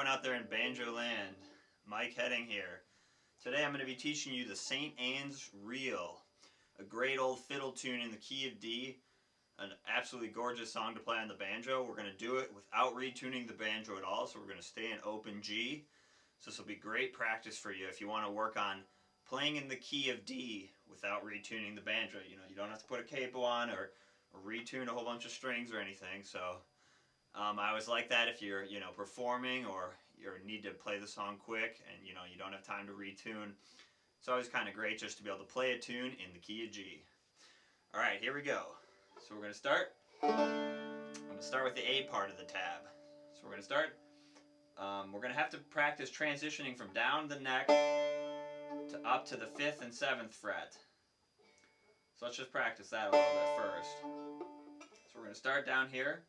Out there in Banjo land, Mike Heading here. Today I'm going to be teaching you the St. Anne's Reel, a great old fiddle tune in the key of D, an absolutely gorgeous song to play on the banjo. We're going to do it without retuning the banjo at all, so we're going to stay in open G. So this will be great practice for you if you want to work on playing in the key of D without retuning the banjo. You know, you don't have to put a capo on or retune a whole bunch of strings or anything. So I always like that if you're, performing or you need to play the song quick and, you don't have time to retune. It's always kind of great just to be able to play a tune in the key of G. All right, here we go. So we're going to start. I'm going to start with the A part of the tab. So we're going to start. We're going to have to practice transitioning from down the neck to up to the 5th and 7th fret. So let's just practice that a little bit first. So we're going to start down here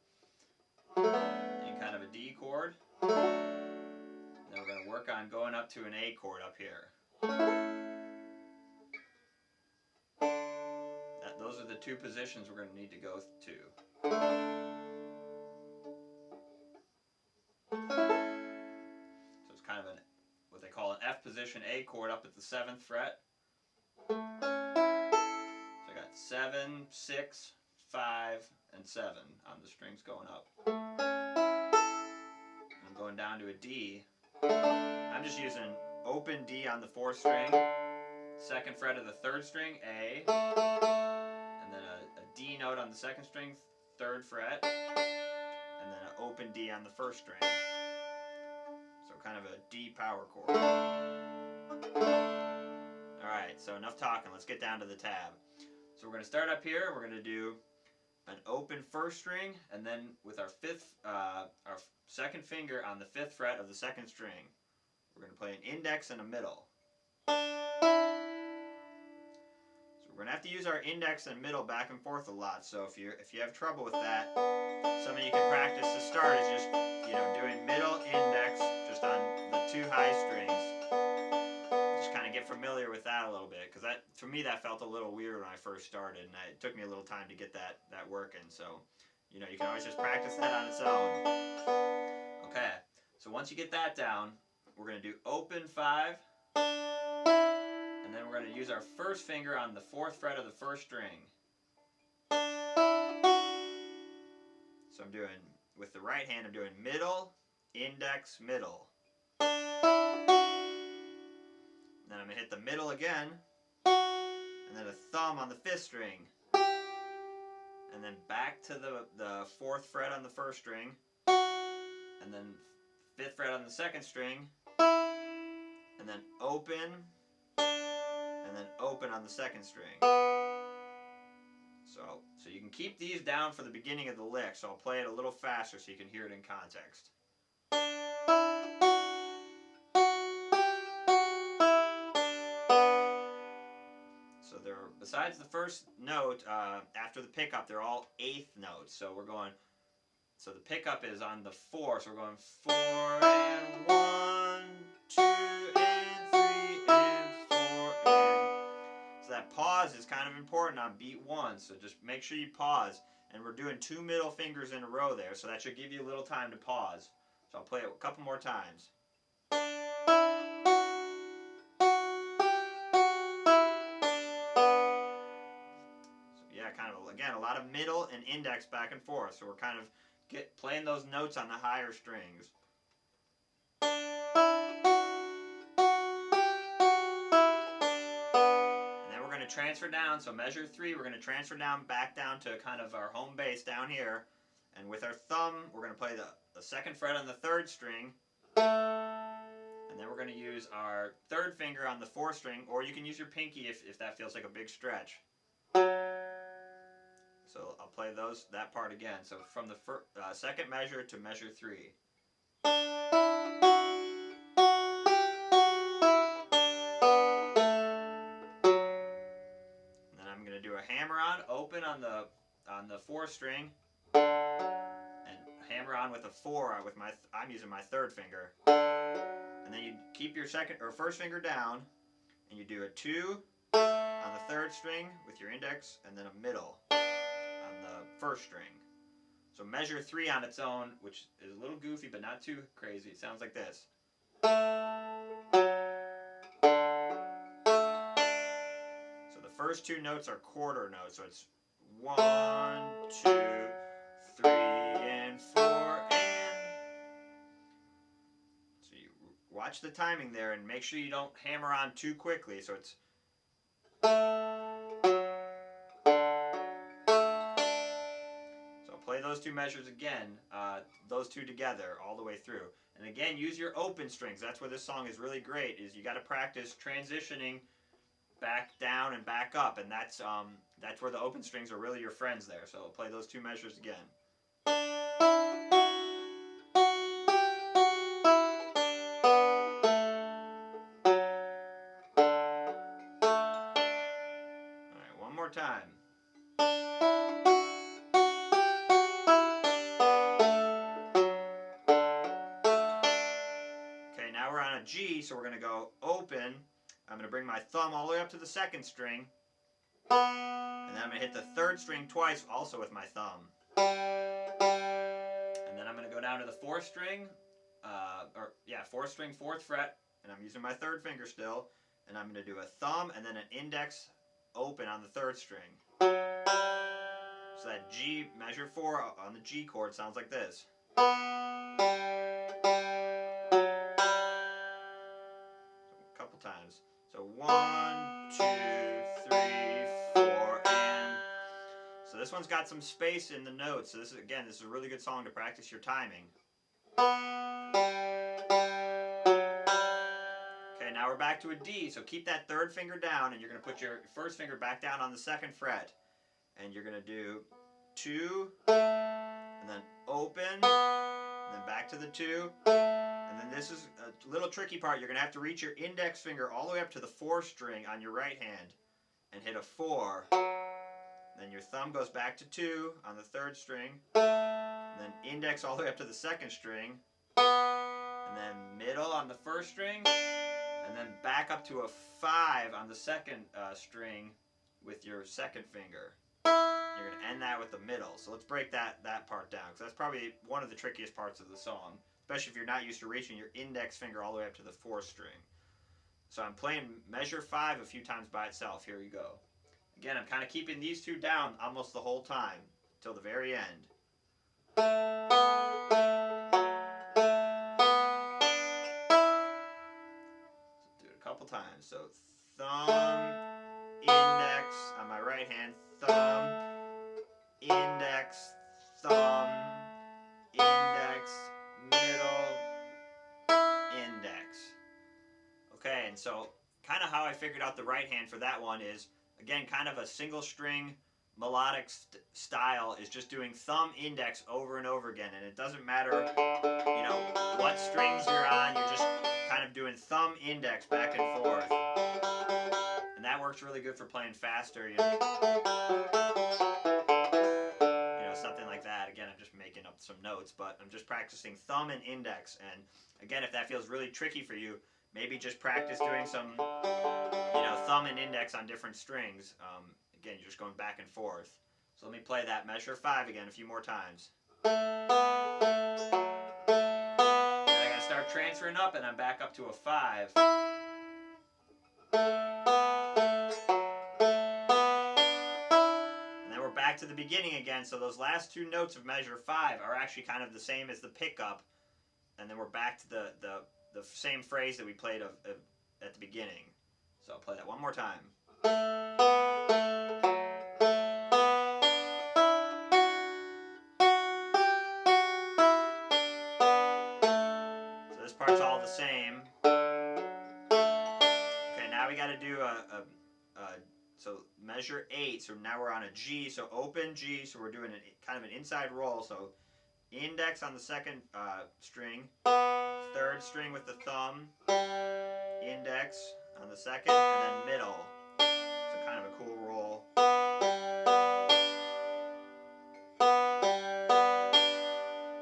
in kind of a D chord. Then we're going to work on going up to an A chord up here. Those are the two positions we're going to need to go to. So it's kind of what they call an F position A chord up at the 7th fret. So I got 7, 6, 5, and 7 on the strings going up. I'm going down to a D. I'm just using open D on the 4th string, 2nd fret of the 3rd string, A, and then a D note on the 2nd string, 3rd fret, and then an open D on the 1st string. So kind of a D power chord. Alright, so enough talking. Let's get down to the tab. So we're going to start up here. We're going to do an open 1st string, and then with our 2nd finger on the 5th fret of the 2nd string, we're going to play an index and a middle. So we're going to have to use our index and middle back and forth a lot. So if you have trouble with that, something you can practice to start is just doing middle, index, just on the 2 high strings. Just kind of get familiar with that a little bit, because for me that felt a little weird when I first started, and it took me a little time to get that working. So you can always just practice that on its own. Okay, so once you get that down, we're going to do open 5, and then we're going to use our 1st finger on the 4th fret of the 1st string. So I'm doing, with the right hand, I'm doing middle, index, middle. Then I'm going to hit the middle again, and then a thumb on the 5th string. And then back to the 4th fret on the 1st string, and then 5th fret on the 2nd string, and then open, and then open on the 2nd string. So you can keep these down for the beginning of the lick, so I'll play it a little faster so you can hear it in context. So besides the first note, after the pickup, they're all 8th notes. So so the pickup is on the 4, so we're going 4 and 1, 2 and 3 and 4 and... So that pause is kind of important on beat 1, so just make sure you pause. And we're doing 2 middle fingers in a row there, so that should give you a little time to pause. So I'll play it a couple more times. Again, a lot of middle and index back and forth, so we're kind of playing those notes on the higher strings. transfer down, so measure 3, we're going to transfer down, back down to kind of our home base down here. And with our thumb, we're going to play the 2nd fret on the 3rd string. And then we're going to use our 3rd finger on the 4th string, or you can use your pinky if that feels like a big stretch. So I'll play that part again. So from the 2nd measure to measure 3. And then I'm going to do a hammer-on, open on the 4th string, and hammer on with a 4 I'm using my 3rd finger. And then you keep your 1st finger down, and you do a 2 on the 3rd string with your index, and then a middle on the 1st string. So measure 3 on its own, which is a little goofy but not too crazy. It sounds like this. So the first 2 notes are quarter notes, so it's 1, 2, 3, and 4, and. So you watch the timing there and make sure you don't hammer on too quickly. So it's. So play those 2 measures again, those 2 together all the way through. And again, use your open strings. That's where this song is really great. Is you got to practice transitioning back down and back up, and that's where the open strings are really your friends there. So play those 2 measures again. Alright, one more time. Okay, now we're on a G, so we're going to go open. I'm going to bring my thumb all the way up to the 2nd string, and then I'm going to hit the 3rd string twice, also with my thumb. And then I'm going to go down to the 4th string, 4th string, 4th fret, and I'm using my 3rd finger still, and I'm going to do a thumb and then an index open on the 3rd string. So that G, measure 4 on the G chord sounds like this. A couple times. So 1, 2, 3, 4, and. So this one's got some space in the notes. So this is a really good song to practice your timing. Okay, now we're back to a D. So keep that 3rd finger down, and you're going to put your 1st finger back down on the 2nd fret. And you're going to do 2, and then open, and then back to the 2. And then this is a little tricky part. You're going to have to reach your index finger all the way up to the 4th string on your right hand and hit a 4. Then your thumb goes back to 2 on the 3rd string. And then index all the way up to the 2nd string. And then middle on the 1st string. And then back up to a 5 on the 2nd string with your 2nd finger. You're going to end that with the middle. So let's break that part down, because that's probably one of the trickiest parts of the song, especially if you're not used to reaching your index finger all the way up to the 4th string. So I'm playing measure 5 a few times by itself. Here you go. Again, I'm kind of keeping these 2 down almost the whole time till the very end. Do it a couple times. So thumb, index on my right hand, thumb, index, thumb, index, middle, index. Okay, and so kind of how I figured out the right hand for that one is, again, kind of a single string melodic style is just doing thumb index over and over again, and it doesn't matter, what strings you're on, you're just kind of doing thumb index back and forth. And that works really good for playing faster, something like that. Again, I'm just making up some notes, but I'm just practicing thumb and index. And again, if that feels really tricky for you, maybe just practice doing some, thumb and index on different strings. Again, you're just going back and forth. So let me play that measure 5 again a few more times. Then I gotta start transferring up, and I'm back up to a 5. And then we're back to the beginning again. So those last 2 notes of measure 5 are actually kind of the same as the pickup. And then we're back to the same phrase that we played at the beginning. So I'll play that one more time. part's all the same. Okay, now we got to do so measure 8. So now we're on a G. So open G. So we're doing kind of an inside roll. So index on the second string, third string with the thumb, index on the second, and then middle. So kind of a cool roll.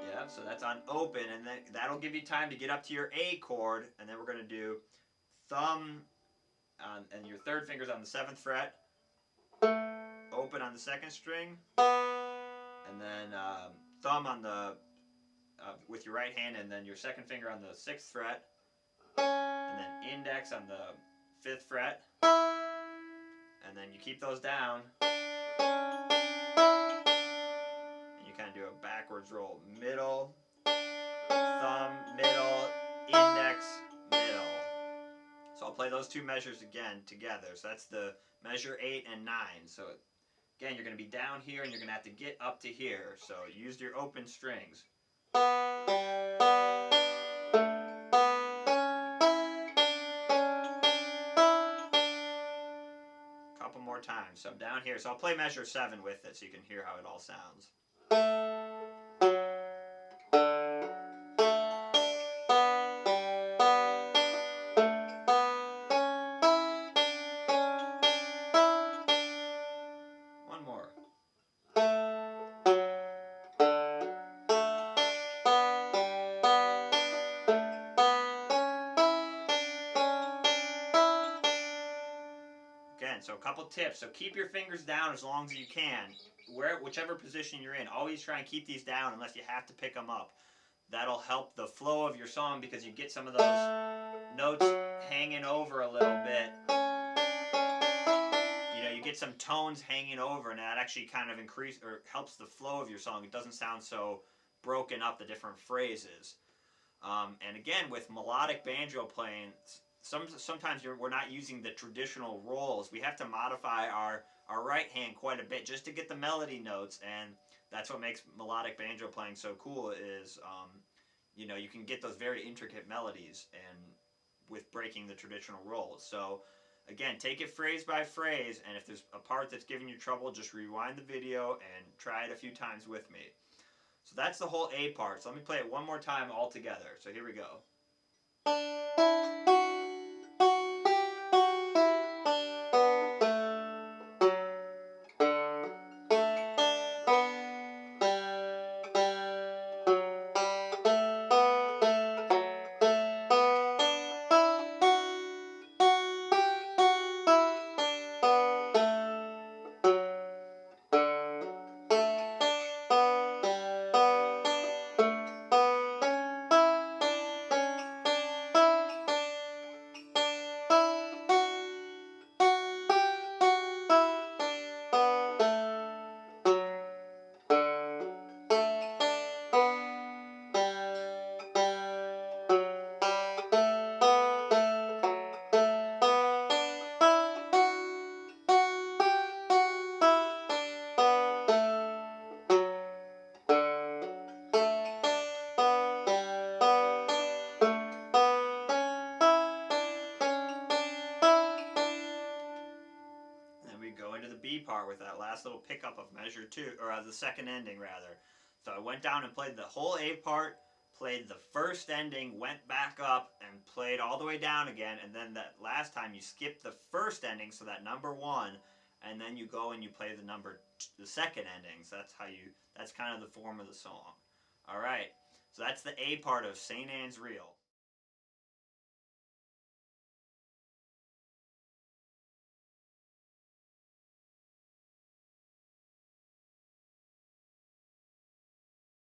Yeah, so that's on open, and then that'll give you time to get up to your A chord, and then we're going to do thumb and your third finger's on the 7th fret, open on the second string, and then thumb on the with your right hand, and then your second finger on the 6th fret, and then index on the 5th fret, and then you keep those down, and you kind of do a backwards roll. Middle, thumb, middle, index, middle. So I'll play those two measures again together. So that's the measure 8 and 9. So again, you're going to be down here, and you're going to have to get up to here. So use your open strings. Couple more times. So I'm down here. So I'll play measure 7 with it so you can hear how it all sounds. One more. Again, so a couple tips. So keep your fingers down as long as you can. Whichever position you're in, always try and keep these down unless you have to pick them up. That'll help the flow of your song because you get some of those notes hanging over a little bit. You know, you get some tones hanging over, and that actually kind of helps the flow of your song. It doesn't sound so broken up, the different phrases. And again, with melodic banjo playing, sometimes we're not using the traditional rolls. We have to modify our right hand quite a bit just to get the melody notes, and that's what makes melodic banjo playing so cool is, you know, you can get those very intricate melodies and with breaking the traditional rolls. So again, take it phrase by phrase, and if there's a part that's giving you trouble, just rewind the video and try it a few times with me. So that's the whole A part. So let me play it one more time all together. So here we go. Go into the B part with that last little pickup of measure 2, or the second ending rather. So I went down and played the whole A part, played the first ending, went back up and played all the way down again, and then that last time you skip the first ending, so that number 1, and then you go and you play the second ending. So that's kind of the form of the song. All right, so that's the A part of St. Anne's Reel.